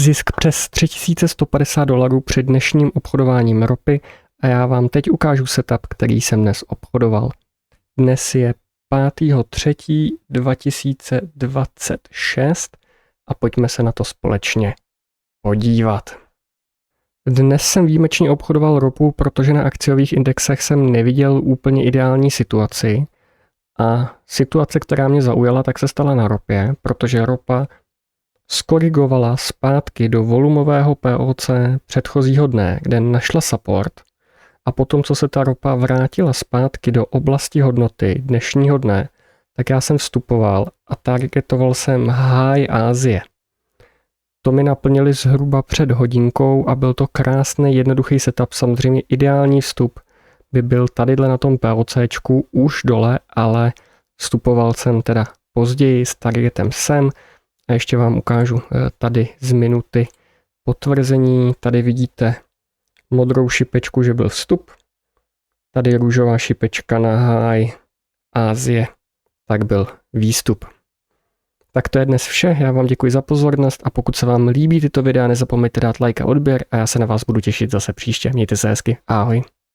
zisk přes $3150 při dnešním obchodováním ropy a já vám teď ukážu setup, který jsem dnes obchodoval. Dnes je 5.3.2026 a pojďme se na to společně podívat. Dnes jsem výjimečně obchodoval ropu, protože na akciových indexech jsem neviděl úplně ideální situaci a situace, která mě zaujala, tak se stala na ropě, protože ropa skorigovala zpátky do volumového POC předchozího dne, kde našla support a potom, co se ta ropa vrátila zpátky do oblasti hodnoty dnešního dne, tak já jsem vstupoval a targetoval jsem high Asie. To mi naplnili zhruba před hodinkou a byl to krásný jednoduchý setup, samozřejmě ideální vstup by byl tadyhle na tom POCčku už dole, ale vstupoval jsem teda později s targetem sem a ještě vám ukážu tady z minuty potvrzení. Tady vidíte modrou šipečku, že byl vstup. Tady růžová šipečka na high Asie, tak byl výstup. Tak to je dnes vše, já vám děkuji za pozornost a pokud se vám líbí tyto videa, nezapomeňte dát like a odběr a já se na vás budu těšit zase příště. Mějte se hezky, ahoj.